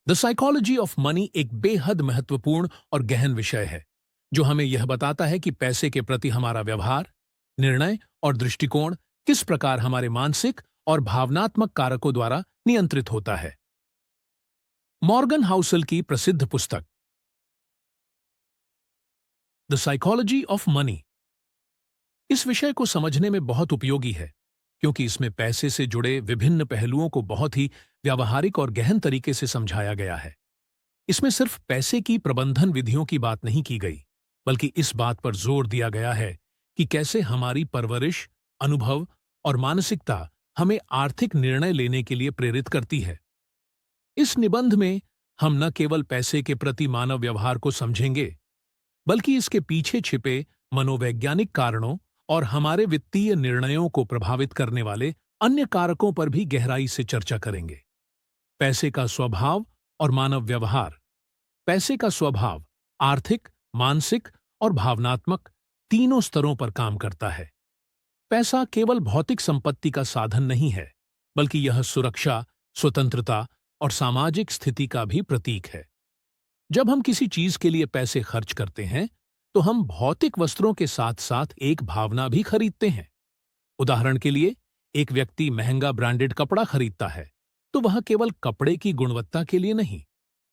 The psychology of money एक बेहद महत्वपूर्ण और गहन विषय है जो हमें यह बताता है कि पैसे के प्रति हमारा व्यवहार, निर्णय और दृष्टिकोण किस प्रकार हमारे मानसिक और भावनात्मक कारकों द्वारा नियंत्रित होता है। मॉर्गन हाउसल की प्रसिद्ध पुस्तक द साइकोलॉजी ऑफ मनी इस विषय को समझने में बहुत उपयोगी है क्योंकि इसमें पैसे से जुड़े विभिन्न पहलुओं को बहुत ही व्यावहारिक और गहन तरीके से समझाया गया है। इसमें सिर्फ पैसे की प्रबंधन विधियों की बात नहीं की गई, बल्कि इस बात पर जोर दिया गया है कि कैसे हमारी परवरिश, अनुभव और मानसिकता हमें आर्थिक निर्णय लेने के लिए प्रेरित करती है। इस निबंध में हम न केवल पैसे के प्रति मानव व्यवहार को समझेंगे, बल्कि इसके पीछे छिपे मनोवैज्ञानिक कारणों और हमारे वित्तीय निर्णयों को प्रभावित करने वाले अन्य कारकों पर भी गहराई से चर्चा करेंगे। पैसे का स्वभाव और मानव व्यवहार। पैसे का स्वभाव आर्थिक, मानसिक और भावनात्मक तीनों स्तरों पर काम करता है। पैसा केवल भौतिक संपत्ति का साधन नहीं है, बल्कि यह सुरक्षा, स्वतंत्रता और सामाजिक स्थिति का भी प्रतीक है। जब हम किसी चीज के लिए पैसे खर्च करते हैं, तो हम भौतिक वस्त्रों के साथ साथ एक भावना भी खरीदते हैं। उदाहरण के लिए, एक व्यक्ति महंगा ब्रांडेड कपड़ा खरीदता है, तो वह केवल कपड़े की गुणवत्ता के लिए नहीं,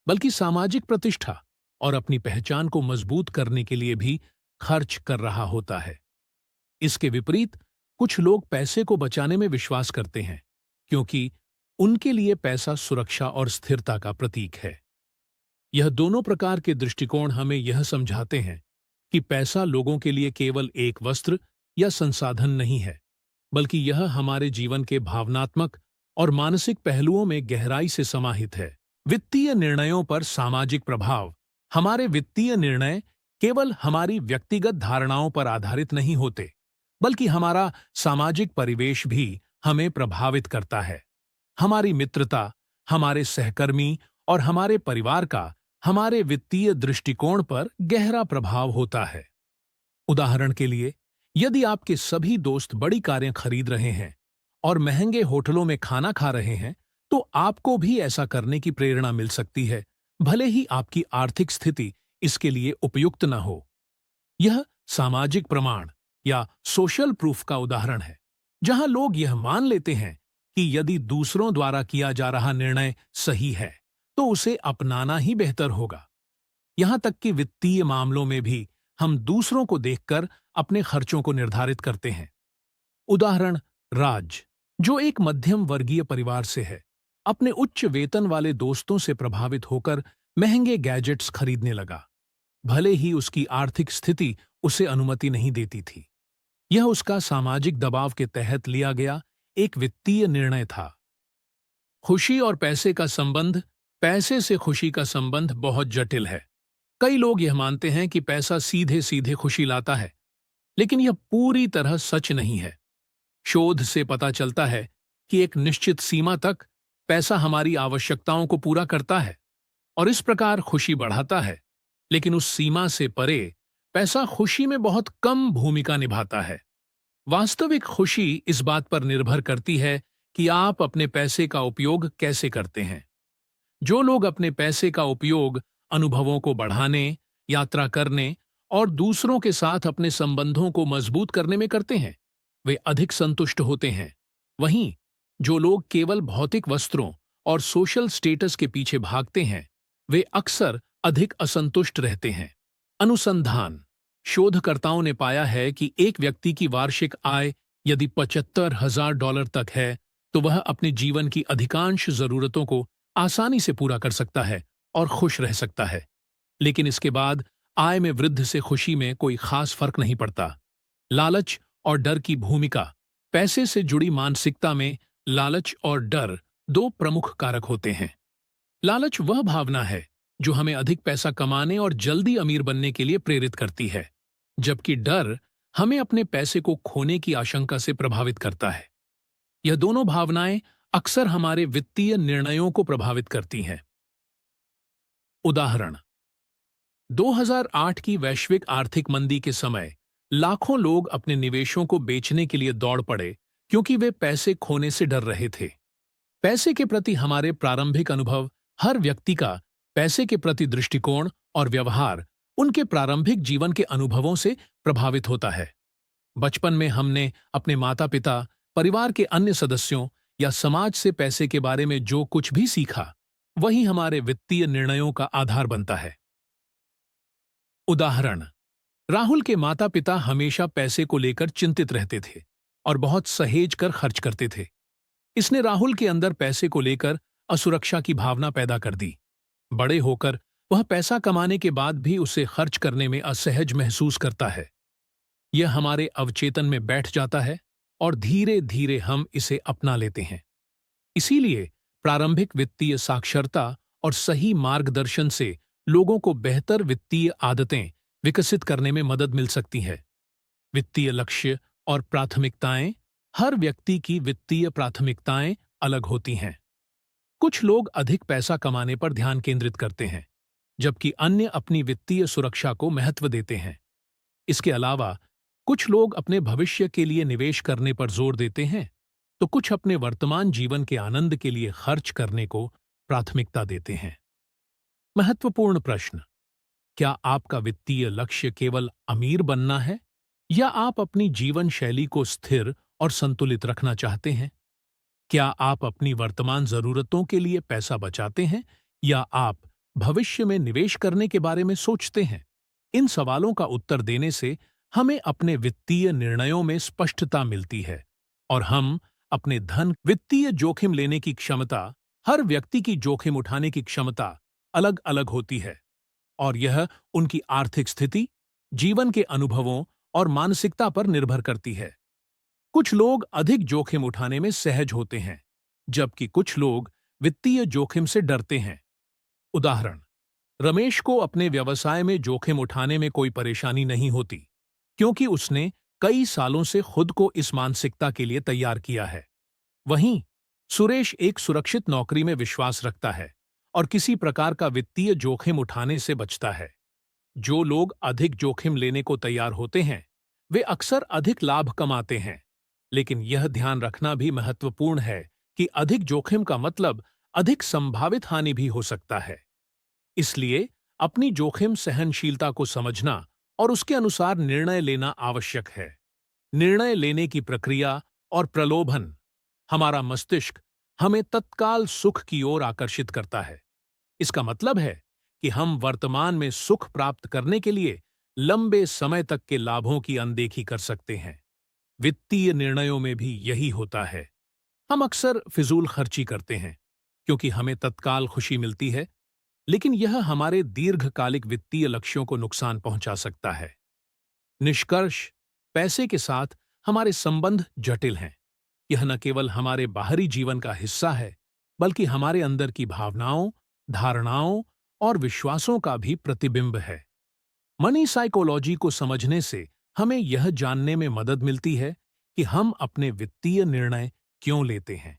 बल्कि सामाजिक प्रतिष्ठा और अपनी पहचान को मजबूत करने के लिए भी खर्च कर रहा होता है। इसके विपरीत, कुछ लोग पैसे को बचाने में विश्वास करते हैं, क्योंकि उनके लिए पैसा सुरक्षा और स्थिरता का प्रतीक है। यह दोनों प्रकार के दृष्टिकोण हमें यह समझाते हैं कि पैसा लोगों के लिए केवल एक वस्त्र या संसाधन नहीं है, बल्कि यह हमारे जीवन के भावनात्मक और मानसिक पहलुओं में गहराई से समाहित है। वित्तीय निर्णयों पर सामाजिक प्रभाव। हमारे वित्तीय निर्णय केवल हमारी व्यक्तिगत धारणाओं पर आधारित नहीं होते, बल्कि हमारा सामाजिक परिवेश भी हमें प्रभावित करता है। हमारी मित्रता, हमारे सहकर्मी और हमारे परिवार का हमारे वित्तीय दृष्टिकोण पर गहरा प्रभाव होता है। उदाहरण के लिए, यदि आपके सभी दोस्त बड़ी कारें खरीद रहे हैं और महंगे होटलों में खाना खा रहे हैं, तो आपको भी ऐसा करने की प्रेरणा मिल सकती है, भले ही आपकी आर्थिक स्थिति इसके लिए उपयुक्त न हो। यह सामाजिक प्रमाण या सोशल प्रूफ का उदाहरण है, जहां लोग यह मान लेते हैं कि यदि दूसरों द्वारा किया जा रहा निर्णय सही है, तो उसे अपनाना ही बेहतर होगा। यहां तक कि वित्तीय मामलों में भी हम दूसरों को देखकर अपने खर्चों को निर्धारित करते हैं। उदाहरण, राज, जो एक मध्यम वर्गीय परिवार से है, अपने उच्च वेतन वाले दोस्तों से प्रभावित होकर महंगे गैजेट्स खरीदने लगा, भले ही उसकी आर्थिक स्थिति उसे अनुमति नहीं देती थी। यह उसका सामाजिक दबाव के तहत लिया गया एक वित्तीय निर्णय था। खुशी और पैसे का संबंध। पैसे से खुशी का संबंध बहुत जटिल है। कई लोग यह मानते हैं कि पैसा सीधे सीधे खुशी लाता है, लेकिन यह पूरी तरह सच नहीं है। शोध से पता चलता है कि एक निश्चित सीमा तक पैसा हमारी आवश्यकताओं को पूरा करता है और इस प्रकार खुशी बढ़ाता है, लेकिन उस सीमा से परे पैसा खुशी में बहुत कम भूमिका निभाता है। वास्तविक खुशी इस बात पर निर्भर करती है कि आप अपने पैसे का उपयोग कैसे करते हैं। जो लोग अपने पैसे का उपयोग अनुभवों को बढ़ाने, यात्रा करने और दूसरों के साथ अपने संबंधों को मजबूत करने में करते हैं, वे अधिक संतुष्ट होते हैं। वहीं जो लोग केवल भौतिक वस्त्रों और सोशल स्टेटस के पीछे भागते हैं, वे अक्सर अधिक असंतुष्ट रहते हैं। अनुसंधान। शोधकर्ताओं ने पाया है कि एक व्यक्ति की वार्षिक आय यदि $75,000 तक है, तो वह अपने जीवन की अधिकांश जरूरतों को आसानी से पूरा कर सकता है और खुश रह सकता है। लेकिन इसके बाद आय में वृद्धि से खुशी में कोई खास फर्क नहीं पड़ता। लालच और डर की भूमिका। पैसे से जुड़ी मानसिकता में लालच और डर दो प्रमुख कारक होते हैं। लालच वह भावना है जो हमें अधिक पैसा कमाने और जल्दी अमीर बनने के लिए प्रेरित करती है, जबकि डर हमें अपने पैसे को खोने की आशंका से प्रभावित करता है। यह दोनों भावनाएं अक्सर हमारे वित्तीय निर्णयों को प्रभावित करती हैं। उदाहरण, 2008 की वैश्विक आर्थिक मंदी के समय लाखों लोग अपने निवेशों को बेचने के लिए दौड़ पड़े क्योंकि वे पैसे खोने से डर रहे थे। पैसे के प्रति हमारे प्रारंभिक अनुभव हर व्यक्ति का पैसे के प्रति दृष्टिकोण और व्यवहार उनके प्रारंभिक जीवन के अनुभवों से प्रभावित होता है। बचपन में हमने अपने माता-पिता, परिवार के अन्य सदस्यों या समाज से पैसे के बारे में जो कुछ भी सीखा, वही हमारे वित्तीय निर्णयों का आधार बनता है। उदाहरण: राहुल के माता-पिता हमेशा पैसे को लेकर चिंतित रहते थे और बहुत सहेज कर खर्च करते थे। इसने राहुल के अंदर पैसे को लेकर असुरक्षा की भावना पैदा कर दी। बड़े होकर वह पैसा कमाने के बाद भी उसे खर्च करने में असहज महसूस करता है। यह हमारे अवचेतन में बैठ जाता है और धीरे धीरे हम इसे अपना लेते हैं। इसीलिए प्रारंभिक वित्तीय साक्षरता और सही मार्गदर्शन से लोगों को बेहतर वित्तीय आदतें विकसित करने में मदद मिल सकती है। वित्तीय लक्ष्य और प्राथमिकताएं: हर व्यक्ति की वित्तीय प्राथमिकताएं अलग होती हैं। कुछ लोग अधिक पैसा कमाने पर ध्यान केंद्रित करते हैं, जबकि अन्य अपनी वित्तीय सुरक्षा को महत्व देते हैं। इसके अलावा कुछ लोग अपने भविष्य के लिए निवेश करने पर जोर देते हैं, तो कुछ अपने वर्तमान जीवन के आनंद के लिए खर्च करने को प्राथमिकता देते हैं। महत्वपूर्ण प्रश्न: क्या आपका वित्तीय लक्ष्य केवल अमीर बनना है, या आप अपनी जीवन शैली को स्थिर और संतुलित रखना चाहते हैं? क्या आप अपनी वर्तमान जरूरतों के लिए पैसा बचाते हैं, या आप भविष्य में निवेश करने के बारे में सोचते हैं? इन सवालों का उत्तर देने से हमें अपने वित्तीय निर्णयों में स्पष्टता मिलती है और हम अपने धन वित्तीय जोखिम लेने की क्षमता, हर व्यक्ति की जोखिम उठाने की क्षमता अलग अलग होती है और यह उनकी आर्थिक स्थिति, जीवन के अनुभवों और मानसिकता पर निर्भर करती है। कुछ लोग अधिक जोखिम उठाने में सहज होते हैं, जबकि कुछ लोग वित्तीय जोखिम से डरते हैं। उदाहरण: रमेश को अपने व्यवसाय में जोखिम उठाने में कोई परेशानी नहीं होती, क्योंकि उसने कई सालों से खुद को इस मानसिकता के लिए तैयार किया है। वहीं सुरेश एक सुरक्षित नौकरी में विश्वास रखता है और किसी प्रकार का वित्तीय जोखिम उठाने से बचता है। जो लोग अधिक जोखिम लेने को तैयार होते हैं, वे अक्सर अधिक लाभ कमाते हैं, लेकिन यह ध्यान रखना भी महत्वपूर्ण है कि अधिक जोखिम का मतलब अधिक संभावित हानि भी हो सकता है। इसलिए अपनी जोखिम सहनशीलता को समझना और उसके अनुसार निर्णय लेना आवश्यक है। निर्णय लेने की प्रक्रिया और प्रलोभन: हमारा मस्तिष्क हमें तत्काल सुख की ओर आकर्षित करता है। इसका मतलब है कि हम वर्तमान में सुख प्राप्त करने के लिए लंबे समय तक के लाभों की अनदेखी कर सकते हैं। वित्तीय निर्णयों में भी यही होता है। हम अक्सर फिजूल खर्ची करते हैं क्योंकि हमें तत्काल खुशी मिलती है, लेकिन यह हमारे दीर्घकालिक वित्तीय लक्ष्यों को नुकसान पहुंचा सकता है। निष्कर्ष: पैसे के साथ हमारे संबंध जटिल हैं। यह न केवल हमारे बाहरी जीवन का हिस्सा है, बल्कि हमारे अंदर की भावनाओं, धारणाओं और विश्वासों का भी प्रतिबिंब है। मनी साइकोलॉजी को समझने से हमें यह जानने में मदद मिलती है कि हम अपने वित्तीय निर्णय क्यों लेते हैं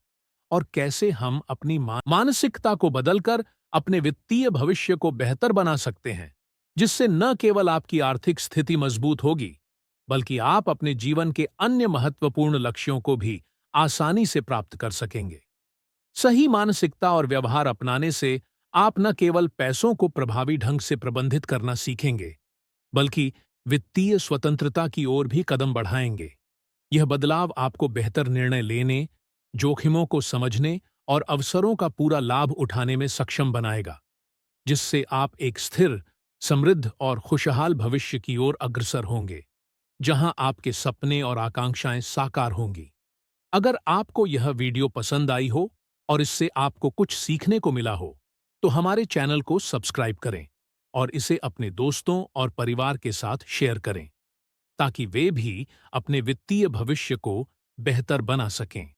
और कैसे हम अपनी मानसिकता को बदलकर अपने वित्तीय भविष्य को बेहतर बना सकते हैं, जिससे न केवल आपकी आर्थिक स्थिति मजबूत होगी, बल्कि आप अपने जीवन के अन्य महत्वपूर्ण लक्ष्यों को भी आसानी से प्राप्त कर सकेंगे। सही मानसिकता और व्यवहार अपनाने से आप न केवल पैसों को प्रभावी ढंग से प्रबंधित करना सीखेंगे, बल्कि वित्तीय स्वतंत्रता की ओर भी कदम बढ़ाएंगे। यह बदलाव आपको बेहतर निर्णय लेने, जोखिमों को समझने और अवसरों का पूरा लाभ उठाने में सक्षम बनाएगा, जिससे आप एक स्थिर, समृद्ध और खुशहाल भविष्य की ओर अग्रसर होंगे, जहां आपके सपने और आकांक्षाएं साकार होंगी। अगर आपको यह वीडियो पसंद आई हो और इससे आपको कुछ सीखने को मिला हो, तो हमारे चैनल को सब्सक्राइब करें और इसे अपने दोस्तों और परिवार के साथ शेयर करें, ताकि वे भी अपने वित्तीय भविष्य को बेहतर बना सकें।